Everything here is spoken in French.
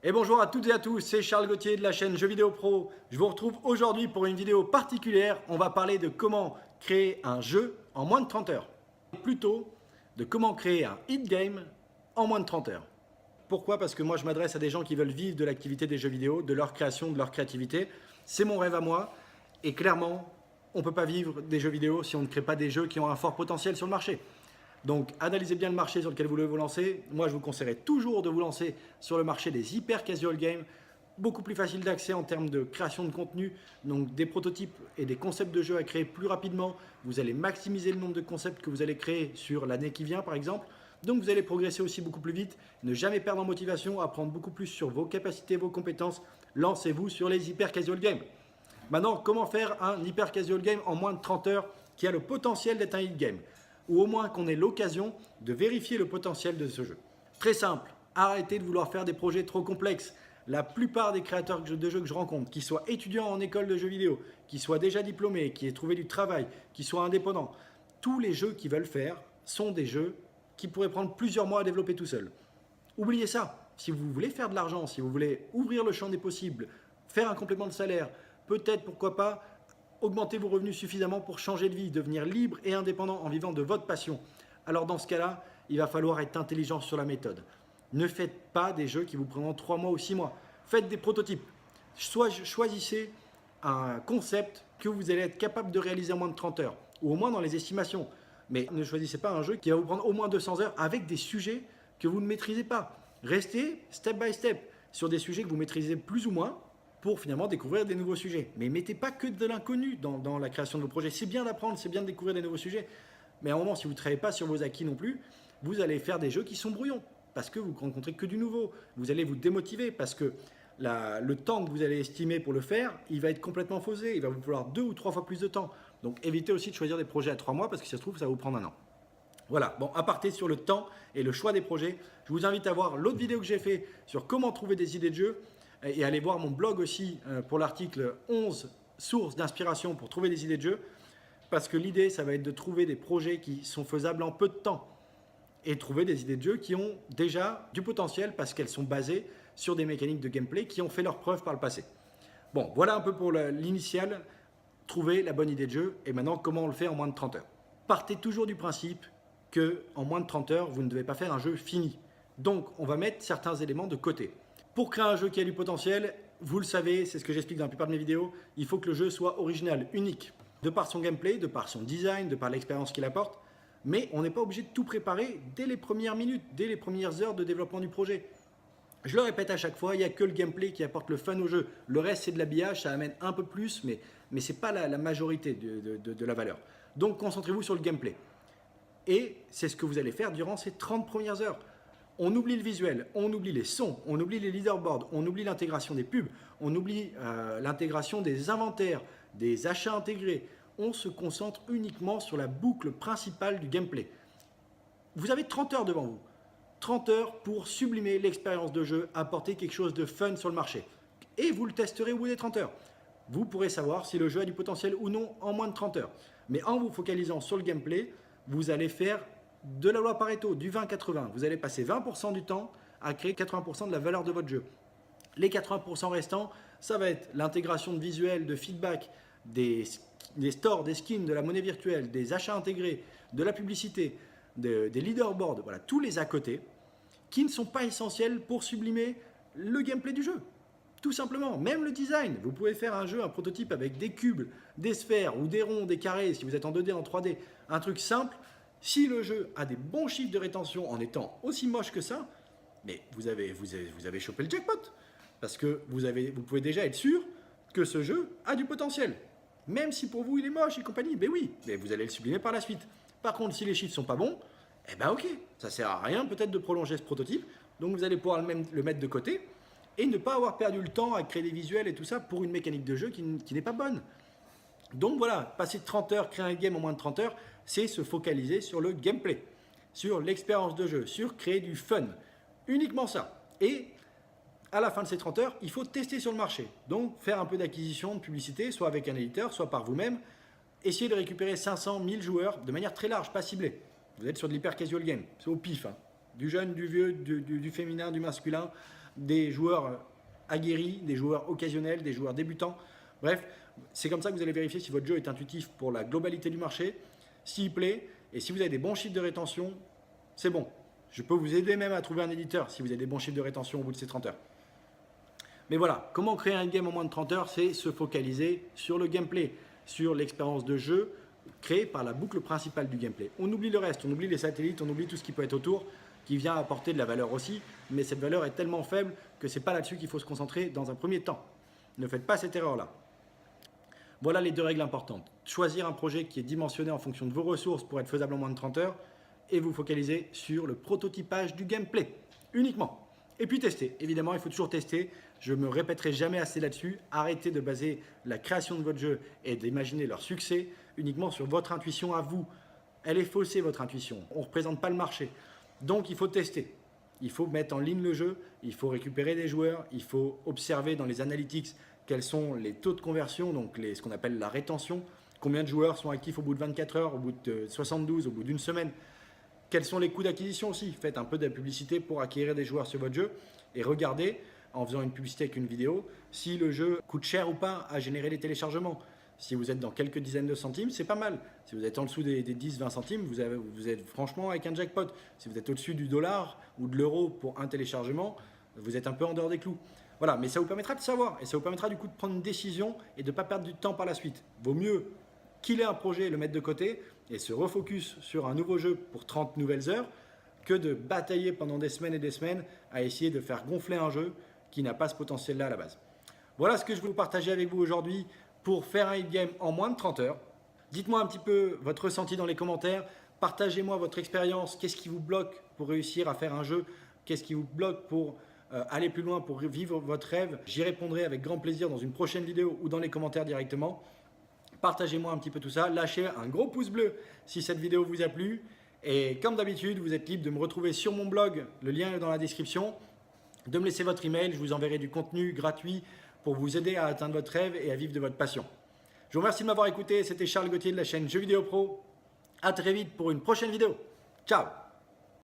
Et bonjour à toutes et à tous, c'est Charles Gauthier de la chaîne Jeux Vidéo Pro. Je vous retrouve aujourd'hui pour une vidéo particulière. On va parler de comment créer un jeu en moins de 30 heures. Plutôt de comment créer un hit game en moins de 30 heures. Pourquoi? Parce que moi je m'adresse à des gens qui veulent vivre de l'activité des jeux vidéo, de leur création, de leur créativité. C'est mon rêve à moi. Et clairement, on ne peut pas vivre des jeux vidéo si on ne crée pas des jeux qui ont un fort potentiel sur le marché. Donc analysez bien le marché sur lequel vous voulez vous lancer. Moi je vous conseillerais toujours de vous lancer sur le marché des hyper casual games, beaucoup plus facile d'accès en termes de création de contenu, donc des prototypes et des concepts de jeux à créer plus rapidement. Vous allez maximiser le nombre de concepts que vous allez créer sur l'année qui vient par exemple. Donc vous allez progresser aussi beaucoup plus vite, ne jamais perdre en motivation, apprendre beaucoup plus sur vos capacités, vos compétences. Lancez-vous sur les hyper casual games. Maintenant, comment faire un hyper casual game en moins de 30 heures qui a le potentiel d'être un hit game? Ou au moins qu'on ait l'occasion de vérifier le potentiel de ce jeu. Très simple, arrêtez de vouloir faire des projets trop complexes. La plupart des créateurs de jeux que je rencontre, qui soient étudiants en école de jeux vidéo, qui soient déjà diplômés, qui aient trouvé du travail, qui soient indépendants, tous les jeux qu'ils veulent faire sont des jeux qui pourraient prendre plusieurs mois à développer tout seul. Oubliez ça. Si vous voulez faire de l'argent, si vous voulez ouvrir le champ des possibles, faire un complément de salaire, peut-être, pourquoi pas, augmenter vos revenus suffisamment pour changer de vie, devenir libre et indépendant en vivant de votre passion. Alors dans ce cas-là, il va falloir être intelligent sur la méthode. Ne faites pas des jeux qui vous prendront 3 mois ou 6 mois. Faites des prototypes. Soit choisissez un concept que vous allez être capable de réaliser en moins de 30 heures, ou au moins dans les estimations. Mais ne choisissez pas un jeu qui va vous prendre au moins 200 heures avec des sujets que vous ne maîtrisez pas. Restez step by step sur des sujets que vous maîtrisez plus ou moins, pour finalement découvrir des nouveaux sujets. Mais mettez pas que de l'inconnu dans la création de vos projets. C'est bien d'apprendre, c'est bien de découvrir des nouveaux sujets. Mais à un moment, si vous ne travaillez pas sur vos acquis non plus, vous allez faire des jeux qui sont brouillons. Parce que vous ne rencontrez que du nouveau. Vous allez vous démotiver parce que le temps que vous allez estimer pour le faire, il va être complètement faussé. Il va vous falloir 2 ou 3 fois plus de temps. Donc évitez aussi de choisir des projets à 3 mois parce que si ça se trouve, ça va vous prendre un an. Voilà, bon, aparté sur le temps et le choix des projets, je vous invite à voir l'autre vidéo que j'ai fait sur comment trouver des idées de jeux et allez voir mon blog aussi pour l'article 11 sources d'inspiration pour trouver des idées de jeux, parce que l'idée, ça va être de trouver des projets qui sont faisables en peu de temps et trouver des idées de jeux qui ont déjà du potentiel parce qu'elles sont basées sur des mécaniques de gameplay qui ont fait leurs preuves par le passé. Bon, voilà un peu pour l'initial, trouver la bonne idée de jeu et maintenant comment on le fait en moins de 30 heures. Partez toujours du principe qu'en moins de 30 heures, vous ne devez pas faire un jeu fini. Donc, on va mettre certains éléments de côté. Pour créer un jeu qui a du potentiel, vous le savez, c'est ce que j'explique dans la plupart de mes vidéos, il faut que le jeu soit original, unique, de par son gameplay, de par son design, de par l'expérience qu'il apporte, mais on n'est pas obligé de tout préparer dès les premières minutes, dès les premières heures de développement du projet. Je le répète à chaque fois, il n'y a que le gameplay qui apporte le fun au jeu. Le reste, c'est de l'habillage, ça amène un peu plus, mais ce n'est pas la majorité de la valeur. Donc concentrez-vous sur le gameplay. Et c'est ce que vous allez faire durant ces 30 premières heures. On oublie le visuel, on oublie les sons, on oublie les leaderboards, on oublie l'intégration des pubs, on oublie l'intégration des inventaires, des achats intégrés. On se concentre uniquement sur la boucle principale du gameplay. Vous avez 30 heures devant vous. 30 heures pour sublimer l'expérience de jeu, apporter quelque chose de fun sur le marché. Et vous le testerez au bout des 30 heures. Vous pourrez savoir si le jeu a du potentiel ou non en moins de 30 heures. Mais en vous focalisant sur le gameplay, vous allez faire de la loi Pareto, du 20-80. Vous allez passer 20% du temps à créer 80% de la valeur de votre jeu. Les 80% restants, ça va être l'intégration de visuels, de feedback, des stores, des skins, de la monnaie virtuelle, des achats intégrés, de la publicité, des leaderboards, voilà, tous les à côté qui ne sont pas essentiels pour sublimer le gameplay du jeu. Tout simplement, même le design. Vous pouvez faire un jeu, un prototype avec des cubes, des sphères ou des ronds, des carrés, si vous êtes en 2D, en 3D, un truc simple. Si le jeu a des bons chiffres de rétention en étant aussi moche que ça, mais vous avez chopé le jackpot. Parce que vous pouvez déjà être sûr que ce jeu a du potentiel. Même si pour vous il est moche et compagnie, ben oui, mais vous allez le sublimer par la suite. Par contre, si les chiffres sont pas bons, eh ben ok, ça sert à rien peut-être de prolonger ce prototype. Donc vous allez pouvoir le mettre de côté et ne pas avoir perdu le temps à créer des visuels et tout ça pour une mécanique de jeu qui n'est pas bonne. Donc voilà, passer 30 heures, créer un game en moins de 30 heures, c'est se focaliser sur le gameplay, sur l'expérience de jeu, sur créer du fun. Uniquement ça. Et à la fin de ces 30 heures, il faut tester sur le marché. Donc faire un peu d'acquisition, de publicité, soit avec un éditeur, soit par vous-même. Essayez de récupérer 500, 1000 joueurs de manière très large, pas ciblée. Vous êtes sur de l'hyper casual game, c'est au pif. Hein. Du jeune, du vieux, du féminin, du masculin. des joueurs aguerris, des joueurs occasionnels, des joueurs débutants. Bref, c'est comme ça que vous allez vérifier si votre jeu est intuitif pour la globalité du marché, s'il plaît, et si vous avez des bons chiffres de rétention, c'est bon. Je peux vous aider même à trouver un éditeur si vous avez des bons chiffres de rétention au bout de ces 30 heures. Mais voilà, comment créer un game en moins de 30 heures, c'est se focaliser sur le gameplay, sur l'expérience de jeu créée par la boucle principale du gameplay. On oublie le reste, on oublie les satellites, on oublie tout ce qui peut être autour, qui vient apporter de la valeur aussi, mais cette valeur est tellement faible que ce n'est pas là-dessus qu'il faut se concentrer dans un premier temps. Ne faites pas cette erreur-là. Voilà les deux règles importantes. Choisir un projet qui est dimensionné en fonction de vos ressources pour être faisable en moins de 30 heures et vous focaliser sur le prototypage du gameplay uniquement. Et puis tester. Évidemment, il faut toujours tester. Je ne me répéterai jamais assez là-dessus. Arrêtez de baser la création de votre jeu et d'imaginer leur succès uniquement sur votre intuition à vous. Elle est faussée, votre intuition. On ne représente pas le marché. Donc, il faut tester. Il faut mettre en ligne le jeu. Il faut récupérer des joueurs. Il faut observer dans les analytics quels sont les taux de conversion, donc ce qu'on appelle la rétention. Combien de joueurs sont actifs au bout de 24 heures, au bout de 72, au bout d'une semaine. Quels sont les coûts d'acquisition aussi? Faites un peu de publicité pour acquérir des joueurs sur votre jeu et regardez, en faisant une publicité avec une vidéo, si le jeu coûte cher ou pas à générer les téléchargements. Si vous êtes dans quelques dizaines de centimes, c'est pas mal. Si vous êtes en dessous des 10-20 centimes, vous êtes franchement avec un jackpot. Si vous êtes au-dessus du dollar ou de l'euro pour un téléchargement, vous êtes un peu en dehors des clous. Voilà, mais ça vous permettra de savoir et ça vous permettra du coup de prendre une décision et de ne pas perdre du temps par la suite. Vaut mieux killer un projet et le mettre de côté et se refocus sur un nouveau jeu pour 30 nouvelles heures que de batailler pendant des semaines et des semaines à essayer de faire gonfler un jeu qui n'a pas ce potentiel-là à la base. Voilà ce que je voulais partager avec vous aujourd'hui pour faire un hit game en moins de 30 heures. Dites-moi un petit peu votre ressenti dans les commentaires. Partagez-moi votre expérience. Qu'est-ce qui vous bloque pour réussir à faire un jeu? Qu'est-ce qui vous bloque pour aller plus loin, pour vivre votre rêve? J'y répondrai avec grand plaisir dans une prochaine vidéo ou dans les commentaires directement. Partagez-moi un petit peu tout ça. Lâchez un gros pouce bleu si cette vidéo vous a plu. Et comme d'habitude, vous êtes libre de me retrouver sur mon blog. Le lien est dans la description. De me laisser votre email. Je vous enverrai du contenu gratuit pour vous aider à atteindre votre rêve et à vivre de votre passion. Je vous remercie de m'avoir écouté. C'était Charles Gauthier de la chaîne Jeux Vidéo Pro. À très vite pour une prochaine vidéo. Ciao!